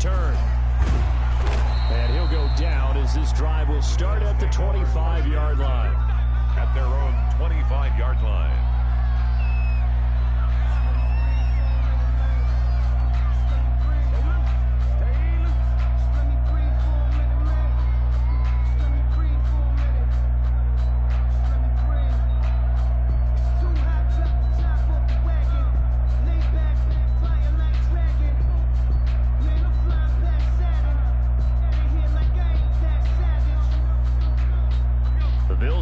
return. And he'll go down as this drive will start at the 25-yard line. At their own 25-yard line.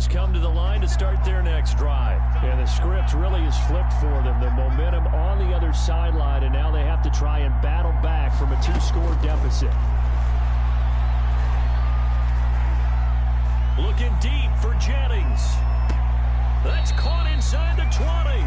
Come to the line to start their next drive. And the script really is flipped for them. The momentum on the other sideline, and now they have to try and battle back from a 2-score deficit. Looking deep for Jennings. That's caught inside the 20.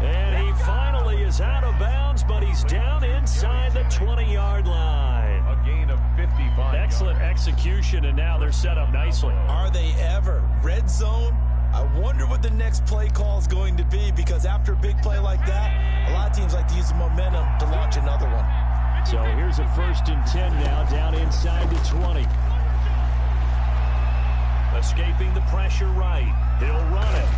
And he finally is out of bounds, but he's down inside the 20-yard line. A gain of 55. Excellent execution, and now they're set up nicely. Are they ever? Red zone? I wonder what the next play call is going to be, because after a big play like that, a lot of teams like to use the momentum to launch another one. So here's a 1st and 10 now, down inside the 20. Escaping the pressure right. He'll run it.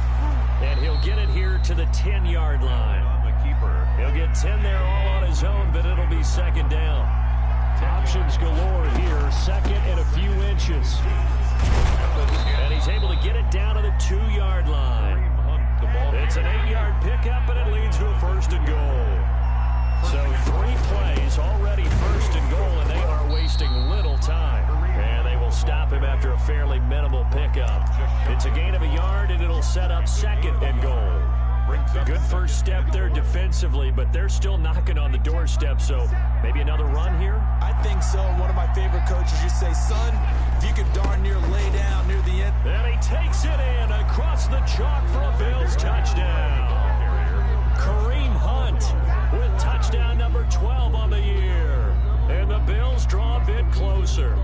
And he'll get it here to the 10-yard line. On the keeper. He'll get 10 there all on his own, but it'll be 2nd down. Options galore here. 2nd and a few inches. And he's able to get it down to the 2-yard line. It's an 8-yard pickup, and it leads to a 1st and goal. So 3 plays already 1st and goal, and they are wasting little time. And they will stop him after a fairly minimal pickup. It's a gain of a yard, and it'll set up 2nd and goal. Good first step there defensively, but they're still knocking on the doorstep, so maybe another run here? I think so. One of my favorite coaches used to say, son, if you could darn near lay down near the end. And he takes it in across the chalk for a Bills touchdown. Kareem Hunt with touchdown number 12 on the year. And the Bills draw a bit closer.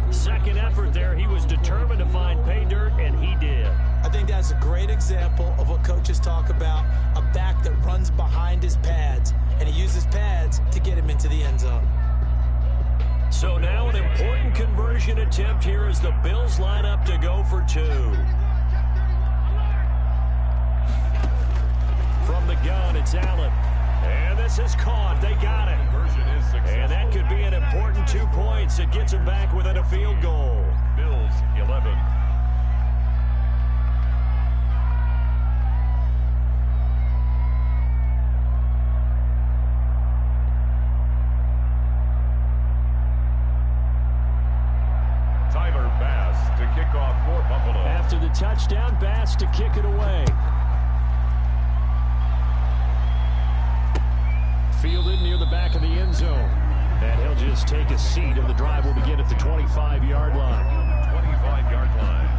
2nd effort there. He was determined to find pay dirt, and he did. I think that's a great example of what coaches talk about, a back that runs behind his pads, and he uses pads to get him into the end zone. So now an important conversion attempt here as the Bills line up to go for 2. From the gun, it's Allen. And this is caught. They got it. And that could be an important 2 points. It gets them back within a field goal. Bills 11. Tyler Bass to kick off for Buffalo. After the touchdown, Bass to kick it away. Fielded near the back of the end zone. And he'll just take a seat, and the drive will begin at the 25-yard line. 25-yard line.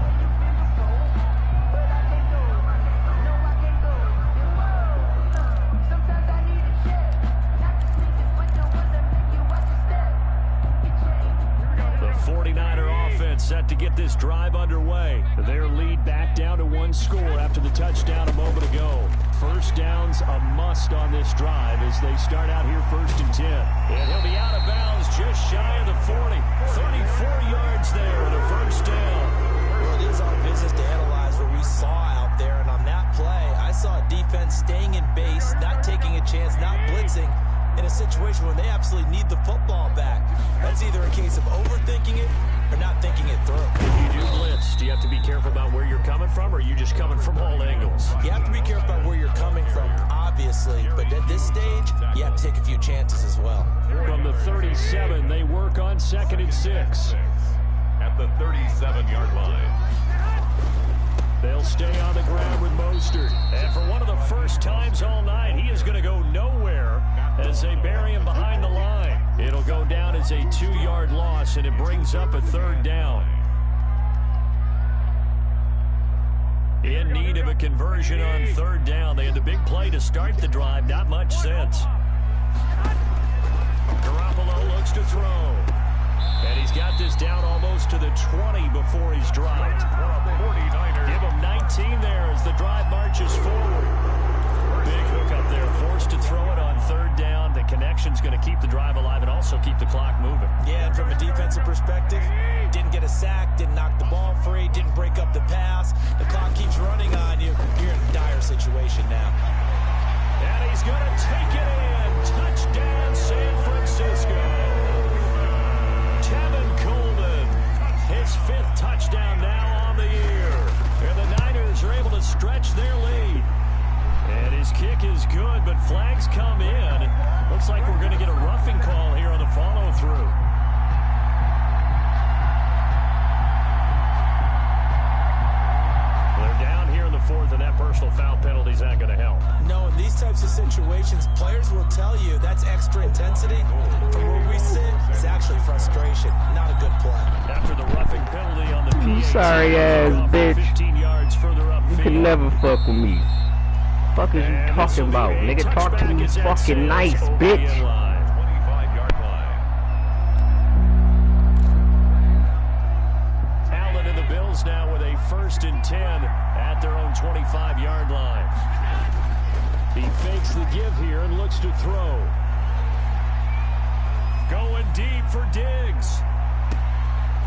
The 49er offense set to get this drive underway. Their lead back down to 1 score after the touchdown a moment ago. First down's a must on this drive as they start out here 1st and 10. And he'll be out of bounds just shy of the 40. 34 yards there and a 1st down. Well, it is our business to analyze what we saw out there, and on that play, I saw a defense staying in base, not taking a chance, not blitzing, in a situation where they absolutely need the football back. That's either a case of overthinking it or not thinking it through. If you do blitz, do you have to be careful about where you're coming from, or are you just coming from all angles? You have to be careful about where you're coming from, obviously, but at this stage, you have to take a few chances as well. From the 37, they work on 2nd and 6. At the 37-yard line. They'll stay on the ground with Mostert. And for one of the first times all night, he is going to go nowhere as they bury him behind the line. It'll go down as a 2-yard loss, and it brings up a 3rd down. In need of a conversion on 3rd down. They had the big play to start the drive. Not much sense. Garoppolo looks to throw. And he's got this down almost to the 20 before he's dropped. Give him 19 there as the drive marches forward. Big Cook up there, forced to throw it on third down. The connection's going to keep the drive alive and also keep the clock moving. Yeah, and from a defensive perspective, didn't get a sack, didn't knock the ball free, didn't break up the pass. The clock keeps running on you. You're in a dire situation now. And he's going to take it in. Touchdown, San Francisco. Tevin Coleman, his 5th touchdown now on the year. And the Niners are able to stretch their lead. And his kick is good, but flags come in. Looks like we're going to get a roughing call here on the follow-through. They're down here in the 4th, and that personal foul penalty is not going to help. No, in these types of situations, players will tell you that's extra intensity. From where we sit, it's actually frustration. Not a good play. After the roughing penalty on the PAT, sorry ass bitch. 15 yards further up You can never fuck with me. Fuck is you talking about? Nigga, talk to me fucking nice, bitch. 25-yard line. Allen and the Bills now with a 1st and 10 at their own 25-yard line. He fakes the give here and looks to throw. Going deep for Diggs.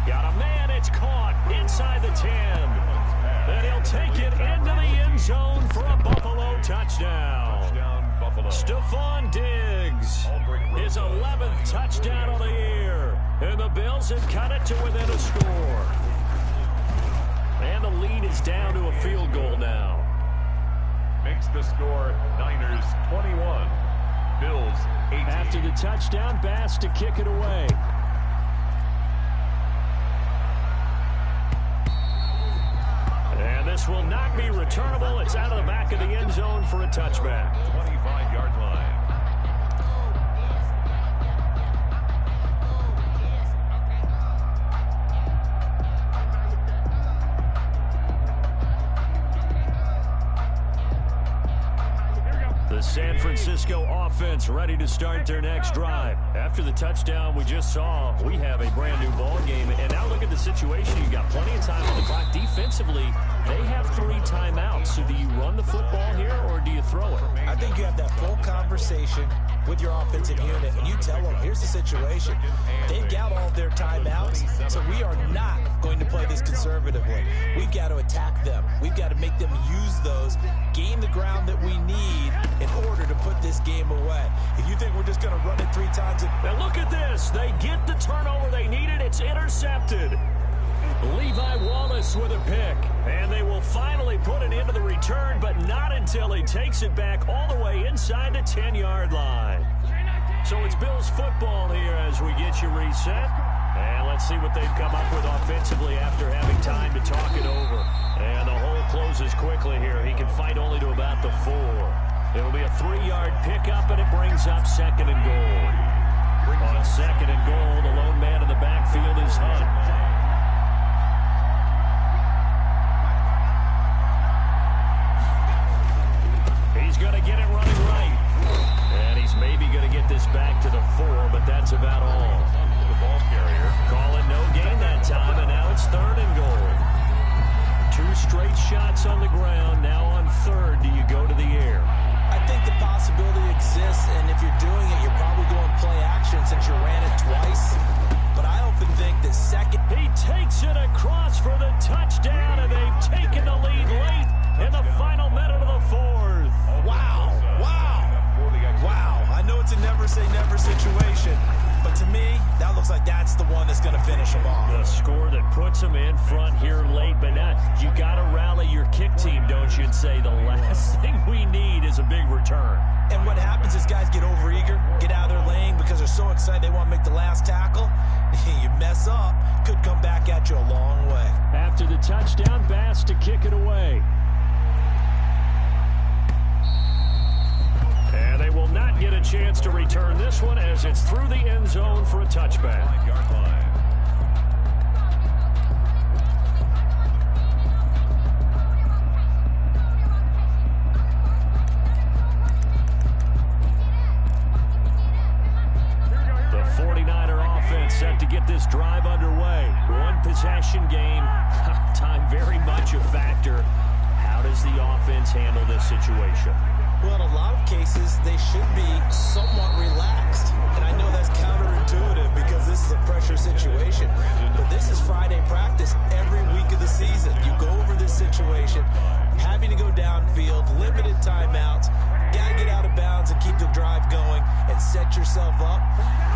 Got a man, it's caught inside the 10. And he'll take it into the end zone for a Buffalo touchdown. Touchdown, Buffalo. Stephon Diggs, his 11th touchdown of the year. And the Bills have cut it to within a score. And the lead is down to a field goal now. Makes the score Niners 21, Bills 18. After the touchdown, Bass to kick it away. And this will not be returnable. It's out of the back of the end zone for a touchback. 25-yard line. The San Francisco offense ready to start their next drive. After the touchdown we just saw, we have a brand new ball game. And now look at the situation. You got plenty of time on the clock. Defensively, they have 3 timeouts. So do you run the football here or do you throw it? I think you have that full conversation with your offensive unit, and you tell them, here's the situation. They've got all their timeouts, so we are not going to play this conservatively. We've got to attack them. We've got to make them use those, gain the ground that we need in order to put this game away. If you think we're just going to run it 3 times. Now look at this. They get the turnover they needed. It's intercepted. Levi Wallace with a pick. And they will finally put it into the return, but not until he takes it back all the way inside the 10-yard line. So it's Bills football here as we get you reset. And let's see what they've come up with offensively after having time to talk it over. And the hole closes quickly here. He can fight only to about the 4. It'll be a 3-yard pickup, and it brings up 2nd and goal. On 2nd and goal, the lone man in the backfield is Hunt. He's going to get it running right. And he's maybe going to get this back to the 4, but that's about all. The ball carrier. Calling no gain that time, and now it's 3rd and goal. 2 straight shots on the ground. Now on 3rd, do you go to the air? I think the possibility exists, and if you're doing it, you're probably going play action since you ran it twice. But I often think that 2nd. He takes it across for the touchdown, and they've taken the lead late in the final minute of the 4th. Wow. I know it's a never-say-never situation, but to me, that looks like that's the one that's going to finish them off. The score that puts them in front here late, but now you got to rally your kick team, don't you, and say the last thing we need is a big return. And what happens is guys get overeager, get out of their lane because they're so excited they want to make the last tackle. You mess up, could come back at you a long way. After the touchdown, Bass to kick it away. And they will not get a chance to return this one as it's through the end zone for a touchback. 5-yard line. The 49er offense set to get this drive underway. 1 possession game. Time very much a factor. How does the offense handle this situation? Well, in a lot of cases, they should be somewhat relaxed. And I know that's counterintuitive because this is a pressure situation. But this is Friday practice every week of the season. You go over this situation, having to go downfield, limited timeouts, got to get out of bounds and keep the drive going and set yourself up.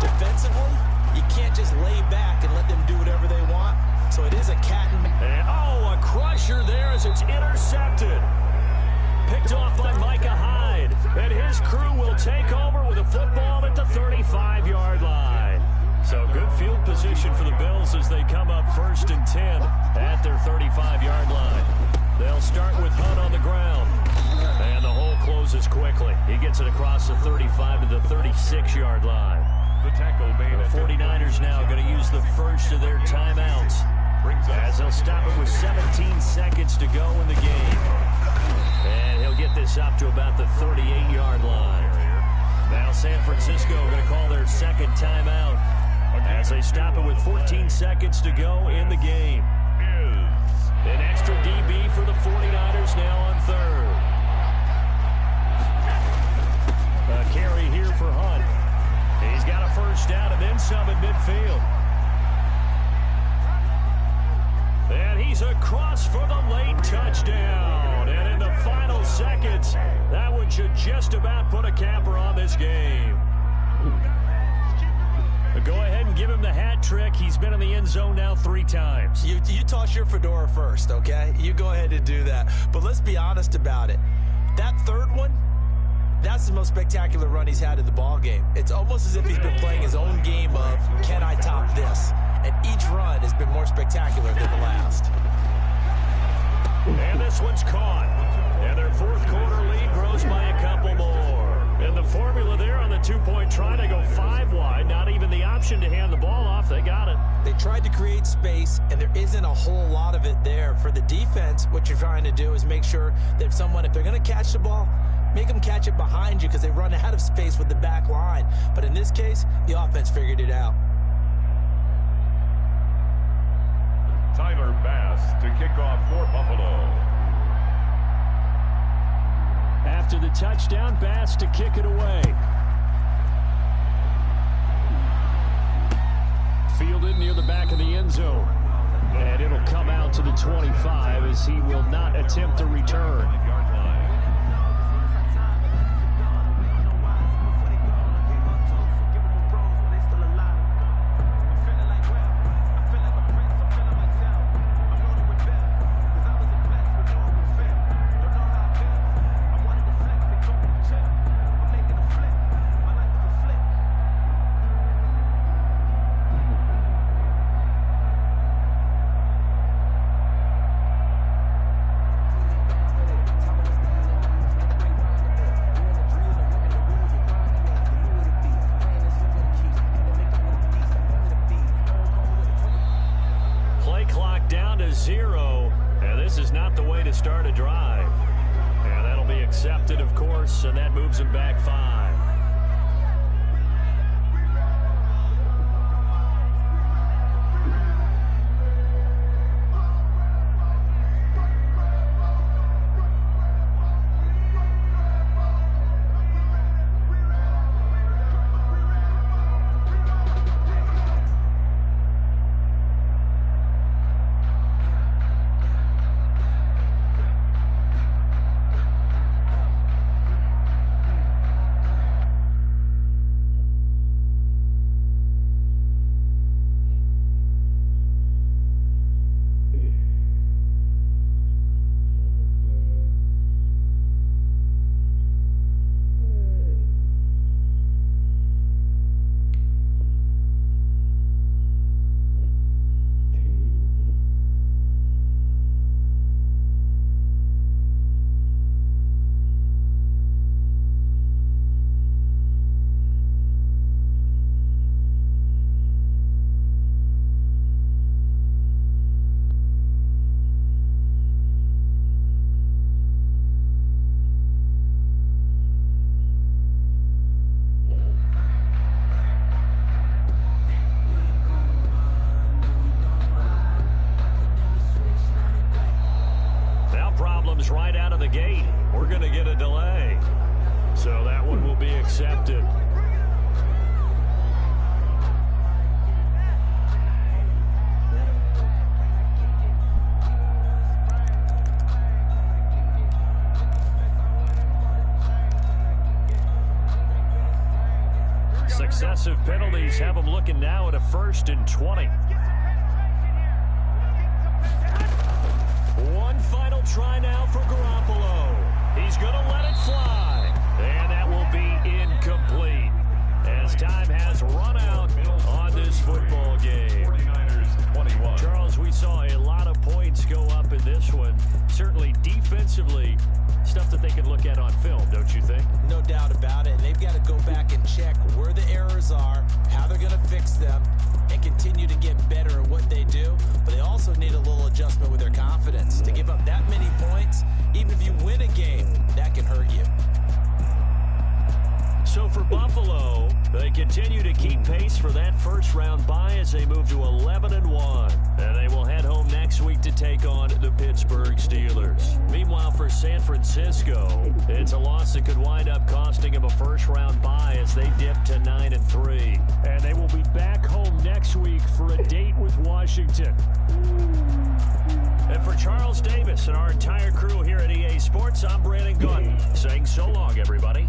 Defensively, you can't just lay back and let them do whatever they want. So it is a cat and... a crusher there as it's intercepted. Picked off by Micah Hyde. And his crew will take over with a football at the 35-yard line. So good field position for the Bills as they come up 1st and 10 at their 35-yard line. They'll start with Hunt on the ground. And the hole closes quickly. He gets it across the 35 to the 36-yard line. The tackle made. The 49ers now going to use the first of their timeouts as they'll stop it with 17 seconds to go in the game. And he'll get this up to about the 38-yard line. Now San Francisco going to call their second timeout as they stop it with 14 seconds to go in the game. An extra DB for the 49ers now on third. A carry here for Hunt. He's got a first down and then some in midfield. And he's across for the late touchdown. And in the final seconds, that one should just about put a capper on this game. But go ahead and give him the hat trick. He's been in the end zone now 3 times. You toss your fedora first, okay? You go ahead and do that. But let's be honest about it. That third one, that's the most spectacular run he's had in the ball game. It's almost as if he's been playing his own game of, can I top this? And each run has been more spectacular than the last. And this one's caught. And their fourth quarter lead grows by a couple more. And the formula there on the 2-point try to go 5 wide. Not even the option to hand the ball off. They got it. They tried to create space, and there isn't a whole lot of it there. For the defense, what you're trying to do is make sure that if they're going to catch the ball, make them catch it behind you because they run out of space with the back line. But in this case, the offense figured it out. Tyler Bass to kick off for Buffalo. After the touchdown, Bass to kick it away. Fielded near the back of the end zone. And it'll come out to the 25 as he will not attempt to return. Down to 0, and this is not the way to start a drive. And that'll be accepted, of course, and that moves him back 5. Right out of the gate, we're going to get a delay. accepted. Successive penalties have them looking now at a 1st and 20. One final try now for Garoppolo. He's going to let it fly. And that will be incomplete as time has run out on this football game. 49ers 21. Charles, we saw a lot of points go up in this one. Certainly defensively, stuff that they can look at on film, don't you think? No doubt about it. And they've got to go back and check where the errors are, how they're going to fix them, and continue to get better at what they do. But they also need a little adjustment with their confidence. To give up that many points, even if you win a game, that can hurt you. So for Buffalo, they continue to keep pace for that first-round bye as they move to 11-1. And they will head home next week to take on the Pittsburgh Steelers. Meanwhile, for San Francisco, it's a loss that could wind up costing them a first-round bye as they dip to 9-3. And they will be back home next week for a date with Washington. And for Charles Davis and our entire crew here at EA Sports, I'm Brandon Gunn saying so long, everybody.